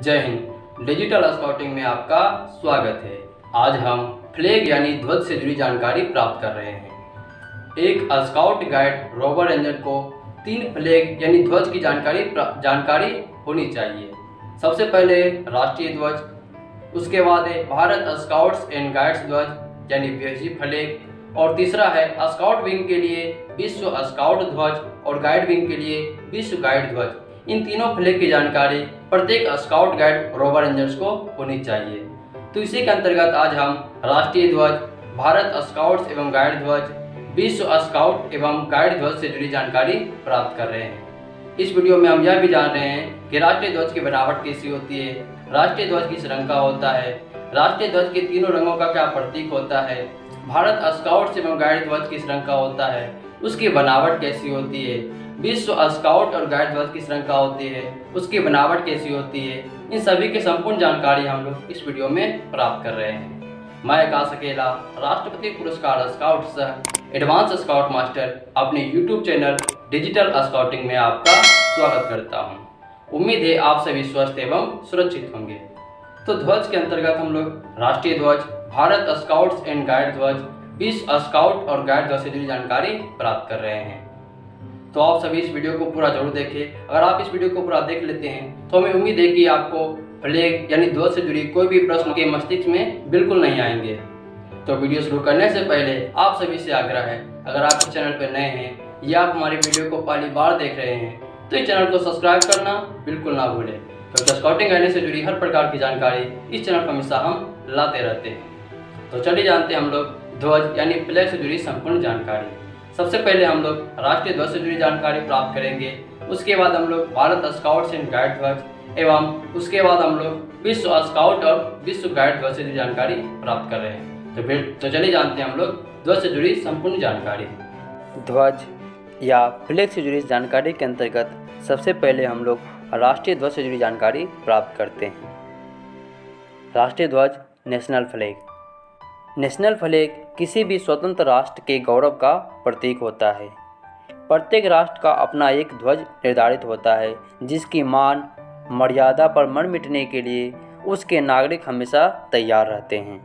जय Hind. Digital scouting में आपका स्वागत है। आज हम फ्लैग यानी ध्वज से जुड़ी जानकारी प्राप्त कर रहे हैं। एक स्काउट गाइड रोवर रेंजर को 3 फ्लैग यानी ध्वज की जानकारी होनी चाहिए। सबसे पहले राष्ट्रीय ध्वज, उसके बाद है भारत स्काउट्स एंड गाइड्स ध्वज यानी BSG फ्लैग, और तीसरा है स्काउट विंग के लिए विश्व स्काउट ध्वज और गाइड विंग के लिए विश्व गाइड ध्वज। इन तीनों फ्लैग की जानकारी प्रत्येक स्काउट गाइड रोवर रेंजर्स को होनी चाहिए। तो इसी के अंतर्गत आज हम राष्ट्रीय ध्वज, भारत स्काउट्स एवं गाइड ध्वज, विश्व स्काउट एवं गाइड ध्वज से जुड़ी जानकारी प्राप्त कर रहे हैं। इस वीडियो में हम यह भी जान रहे हैं कि राष्ट्रीय ध्वज की बनावट कैसी होती है, राष्ट्रीय ध्वज किस रंग का होता है, राष्ट्रीय ध्वज के तीनों रंगों का क्या प्रतीक होता है, भारत स्काउट्स एवं गाइड ध्वज किस रंग का होता है, उसकी बनावट कैसी होती है, विश्व स्काउट और गाइड ध्वज किस रंग का होती है, उसकी बनावट कैसी होती है। इन सभी की संपूर्ण जानकारी हम लोग इस वीडियो में प्राप्त कर रहे हैं। मैं आकाश अकेला, राष्ट्रपति पुरस्कार स्काउट सह एडवांस स्काउट मास्टर, अपने YouTube चैनल डिजिटल स्काउटिंग में आपका स्वागत करता हूं। उम्मीद है आप सभी स्वस्थ एवं सुरक्षित होंगे। तो ध्वज के अंतर्गत हम लोग राष्ट्रीय ध्वज, भारत स्काउट्स एंड गाइड ध्वज, विश्व स्काउट और गाइड ध्वज से जुड़ी जानकारी प्राप्त कर रहे हैं। तो आप सभी इस वीडियो को पूरा जरूर देखें। अगर आप इस वीडियो को पूरा देख लेते हैं तो हमें उम्मीद है कि आपको फ्लैग यानी ध्वज से जुड़ी कोई भी प्रश्न के मस्तिष्क में बिल्कुल नहीं आएंगे। तो वीडियो शुरू करने से पहले आप सभी से आग्रह है, अगर आप इस चैनल पर नए हैं या आप हमारे वीडियो को पहली बार देख रहे हैं तो इस चैनल को सब्सक्राइब करना बिल्कुल ना भूलें, क्योंकि स्काउटिंग गाइड से जुड़ी हर प्रकार की जानकारी इस चैनल पर हमेशा हम लाते रहते हैं। तो चलिए जानते हैं हम लोग ध्वज यानी फ्लैग से जुड़ी संपूर्ण जानकारी। सबसे पहले हम लोग राष्ट्रीय ध्वज से जुड़ी जानकारी प्राप्त करेंगे, उसके बाद हम लोग भारत स्काउट्स एंड गाइड ध्वज एवं उसके बाद हम लोग विश्व स्काउट और विश्व गाइड ध्वज से जुड़ी जानकारी प्राप्त कर रहे हैं। तो चलिए जानते हैं हम लोग ध्वज से जुड़ी संपूर्ण जानकारी। ध्वज या फ्लैग से जुड़ी जानकारी के अंतर्गत सबसे पहले हम लोग राष्ट्रीय ध्वज से जुड़ी जानकारी प्राप्त करते हैं। राष्ट्रीय ध्वज नेशनल फ्लैग। नेशनल फ्लैग किसी भी स्वतंत्र राष्ट्र के गौरव का प्रतीक होता है। प्रत्येक राष्ट्र का अपना एक ध्वज निर्धारित होता है, जिसकी मान मर्यादा पर मर मिटने के लिए उसके नागरिक हमेशा तैयार रहते हैं।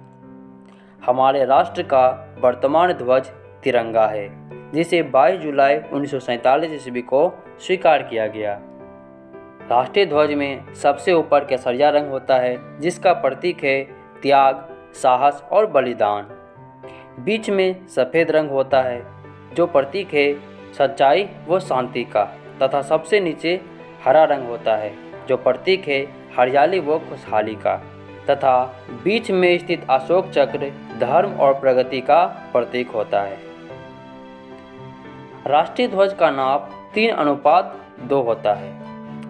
हमारे राष्ट्र का वर्तमान ध्वज तिरंगा है, जिसे 22 जुलाई 1947 ईस्वी को स्वीकार किया गया। राष्ट्रीय ध्वज में सबसे ऊपर केसरिया रंग होता है, जिसका प्रतीक है त्याग, साहस और बलिदान। बीच में सफ़ेद रंग होता है, जो प्रतीक है सच्चाई व शांति का, तथा सबसे नीचे हरा रंग होता है, जो प्रतीक है हरियाली व खुशहाली का, तथा बीच में स्थित अशोक चक्र धर्म और प्रगति का प्रतीक होता है। राष्ट्रीय ध्वज का नाप 3:2 होता है,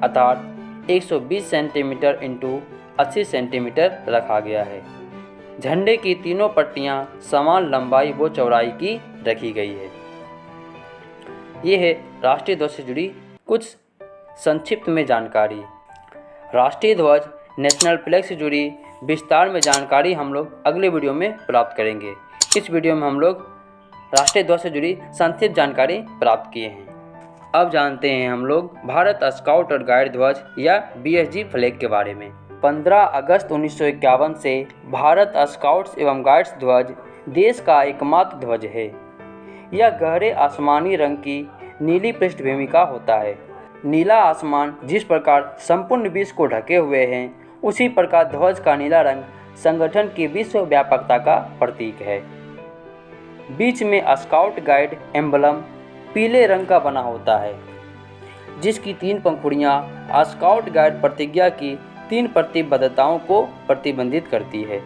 अर्थात 120 सेंटीमीटर × 80 सेंटीमीटर रखा गया है। झंडे की तीनों पट्टियां समान लंबाई व चौड़ाई की रखी गई है। ये है राष्ट्रीय ध्वज से जुड़ी कुछ संक्षिप्त में जानकारी। राष्ट्रीय ध्वज नेशनल फ्लैग से जुड़ी विस्तार में जानकारी हम लोग अगले वीडियो में प्राप्त करेंगे। इस वीडियो में हम लोग राष्ट्रीय ध्वज से जुड़ी संक्षिप्त जानकारी प्राप्त किए हैं। अब जानते हैं हम लोग भारत स्काउट और गाइड ध्वज या BSG फ्लैग के बारे में। 15 अगस्त 1951 से भारत स्काउट्स एवं गाइड्स ध्वज देश का एकमात्र ध्वज है। यह गहरे आसमानी रंग की नीली पृष्ठभूमि का होता है। नीला आसमान जिस प्रकार संपूर्ण विश्व को ढके हुए हैं, उसी प्रकार ध्वज का नीला रंग संगठन की विश्व व्यापकता का प्रतीक है। बीच में स्काउट गाइड एम्बलम पीले रंग का बना होता है, जिसकी 3 पंखुड़ियाँ स्काउट गाइड प्रतिज्ञा की 3 प्रतिबद्धताओं को प्रतिबंधित करती है।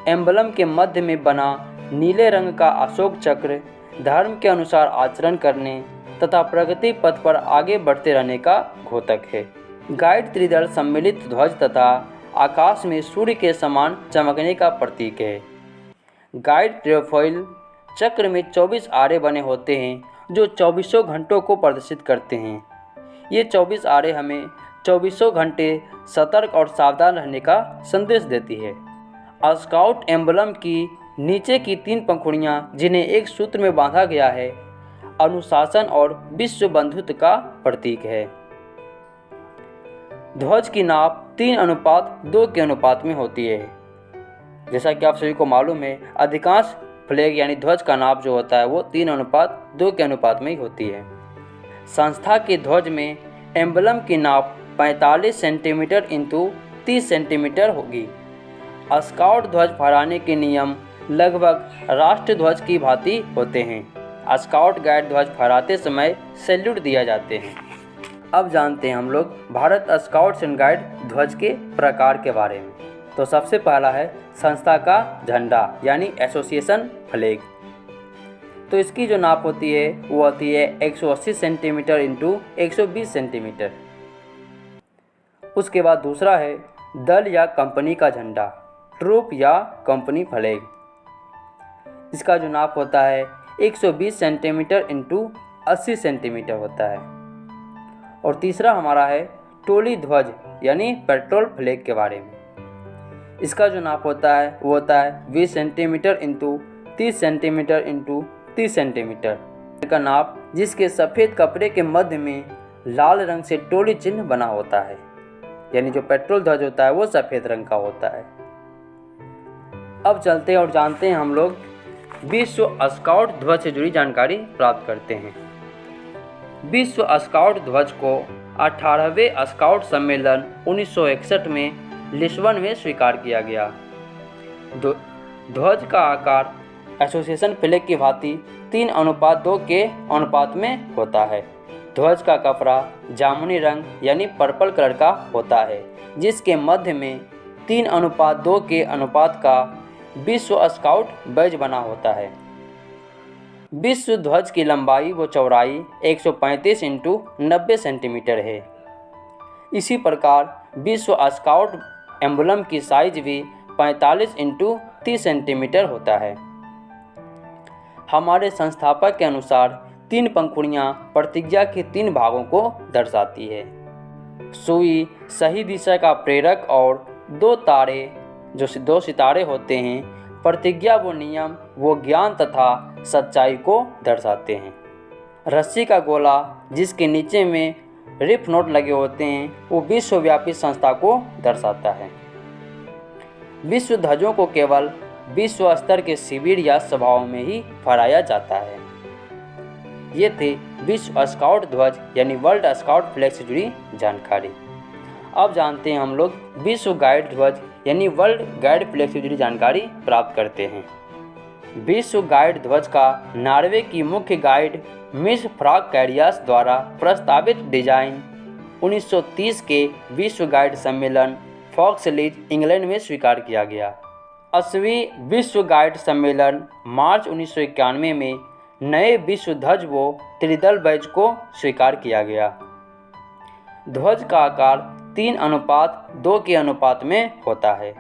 एम्बलम के मध्य में बना नीले रंग का अशोक चक्र धर्म के अनुसार आचरण करने तथा प्रगति पथ पर आगे बढ़ते रहने का घोतक है। गाइड त्रिदल सम्मिलित ध्वज तथा आकाश में सूर्य के समान चमकने का प्रतीक है। गाइड ट्रेफॉइल चक्र में 24 आरे बने होते हैं, जो 24 घंटों को प्रदर्शित करते हैं। ये 24 आरे हमें 24 घंटे सतर्क और सावधान रहने का संदेश देती है। स्काउट एम्बलम की नीचे की 3 पंखुड़ियाँ, जिन्हें एक सूत्र में बांधा गया है, अनुशासन और विश्व बंधुत्व का प्रतीक है। ध्वज की नाप 3:2 के अनुपात में होती है। जैसा कि आप सभी को मालूम है, अधिकांश फ्लैग यानी ध्वज का नाप जो होता है वो 3:2 के अनुपात में ही होती है। संस्था के ध्वज में एम्बलम की नाप 45 सेंटीमीटर इंटू 30 सेंटीमीटर होगी। स्काउट ध्वज फहराने के नियम लगभग राष्ट्र ध्वज की भांति होते हैं। स्काउट गाइड ध्वज फहराते समय सैल्यूट दिया जाते हैं। अब जानते हैं हम लोग भारत स्काउट्स एंड गाइड ध्वज के प्रकार के बारे में। तो सबसे पहला है संस्था का झंडा यानी एसोसिएशन फ्लैग। तो इसकी जो नाप होती है वो होती है 180 सेंटीमीटर इंटू 120 सेंटीमीटर। उसके बाद दूसरा है दल या कंपनी का झंडा, ट्रूप या कंपनी फ्लैग। इसका जो नाप होता है 120 सेंटीमीटर इंटू 80 सेंटीमीटर होता है। और तीसरा हमारा है टोली ध्वज यानी पेट्रोल फ्लैग के बारे में। इसका जो नाप होता है वो होता है 20 centimetre into 30 centimetre into 30 centimetre का नाप, जिसके सफ़ेद कपड़े के मध्य में लाल रंग से टोली चिन्ह बना होता है। यानी जो पेट्रोल ध्वज होता है वो सफ़ेद रंग का होता है। अब चलते हैं और जानते हैं हम लोग विश्व स्काउट ध्वज से जुड़ी जानकारी प्राप्त करते हैं। विश्व स्काउट ध्वज को 18वें स्काउट सम्मेलन 1961 में लिस्बन में स्वीकार किया गया। ध्वज का आकार एसोसिएशन फ्लैग की भांति 3:2 के अनुपात में होता है। ध्वज का कपड़ा जामुनी रंग यानी पर्पल कलर का होता है, जिसके मध्य में 3:2 के अनुपात का विश्व स्काउट बैज बना होता है। विश्व ध्वज की लंबाई व चौड़ाई 135 इंटू 90 सेंटीमीटर है। इसी प्रकार विश्व स्काउट एम्बलम की साइज भी 45 इंटू 30 सेंटीमीटर होता है। हमारे संस्थापक के अनुसार 3 पंखुड़ियाँ प्रतिज्ञा के 3 भागों को दर्शाती है। सुई सही दिशा का प्रेरक और 2 तारे जो 2 सितारे होते हैं प्रतिज्ञा व नियम वो ज्ञान तथा सच्चाई को दर्शाते हैं। रस्सी का गोला जिसके नीचे में रिफ नोट लगे होते हैं वो विश्वव्यापी संस्था को दर्शाता है। विश्व ध्वजों को केवल विश्व स्तर के शिविर या सभाओं में ही फहराया जाता है। ये थे विश्व स्काउट ध्वज यानी वर्ल्ड स्काउट फ्लैग से जुड़ी जानकारी। अब जानते हैं हम लोग विश्व गाइड ध्वज यानी वर्ल्ड गाइड फ्लैग से जुड़ी जानकारी प्राप्त करते हैं। विश्व गाइड ध्वज का नॉर्वे की मुख्य गाइड मिस फ्राक कैरियास द्वारा प्रस्तावित डिजाइन 1930 के विश्व गाइड सम्मेलन फॉक्सलीज इंग्लैंड में स्वीकार किया गया। 80वीं विश्व गाइड सम्मेलन मार्च 1991 में नए विश्व ध्वज व त्रिदल बैज को स्वीकार किया गया। ध्वज का आकार 3:2 के अनुपात में होता है।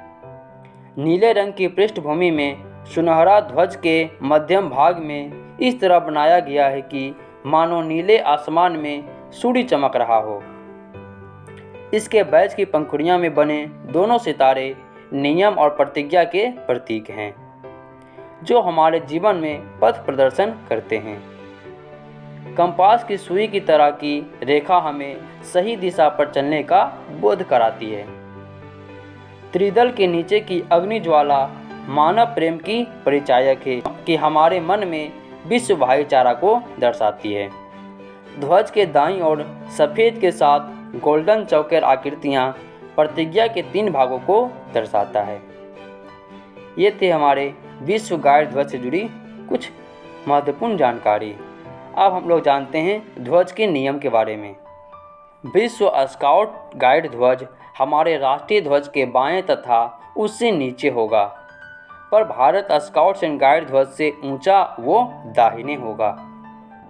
नीले रंग की पृष्ठभूमि में सुनहरा ध्वज के मध्यम भाग में इस तरह बनाया गया है कि मानो नीले आसमान में सूर्य चमक रहा हो। इसके बैज की पंखुड़ियां में बने दोनों सितारे नियम और प्रतिज्ञा के प्रतीक हैं, जो हमारे जीवन में पथ प्रदर्शन करते हैं। कंपास की सुई की तरह की रेखा हमें सही दिशा पर चलने का बोध कराती है। त्रिदल के नीचे की अग्नि ज्वाला मानव प्रेम की परिचायक है कि हमारे मन में विश्व भाईचारा को दर्शाती है। ध्वज के दाईं ओर सफ़ेद के साथ गोल्डन चौकर आकृतियाँ प्रतिज्ञा के 3 भागों को दर्शाता है। ये थे हमारे विश्व गाइड ध्वज से जुड़ी कुछ महत्वपूर्ण जानकारी। अब हम लोग जानते हैं ध्वज के नियम के बारे में। विश्व स्काउट गाइड ध्वज हमारे राष्ट्रीय ध्वज के बाएं तथा उससे नीचे होगा, पर भारत स्काउट्स एंड गाइड ध्वज से ऊंचा वो दाहिने होगा।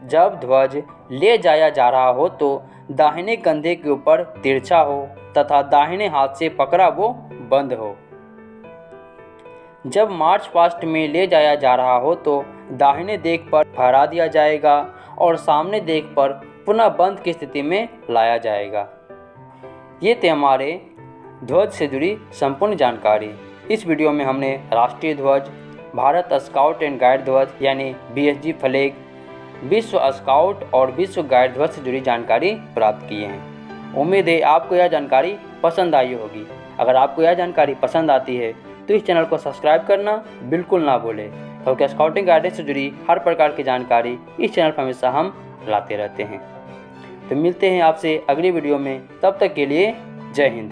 जब ध्वज ले जाया जा रहा हो तो दाहिने कंधे के ऊपर तिरछा हो तथा दाहिने हाथ से पकड़ा वो बंद हो। जब मार्च पास्ट में ले जाया जा रहा हो तो दाहिने देख पर फहरा दिया जाएगा और सामने देख पर पुनः बंद की स्थिति में लाया जाएगा। ये थे हमारे ध्वज से जुड़ी संपूर्ण जानकारी। इस वीडियो में हमने राष्ट्रीय ध्वज, भारत स्काउट एंड गाइड ध्वज यानी BSG फ्लैग, विश्व स्काउट और विश्व गाइड ध्वज से जुड़ी जानकारी प्राप्त की है। उम्मीद है आपको यह जानकारी पसंद आई होगी। अगर आपको यह जानकारी पसंद आती है तो इस चैनल को सब्सक्राइब करना बिल्कुल ना भूलें, क्योंकि स्काउटिंग गाइडेंस से जुड़ी हर प्रकार की जानकारी इस चैनल पर हमेशा हम लाते रहते हैं। तो मिलते हैं आपसे अगली वीडियो में, तब तक के लिए जय हिंद।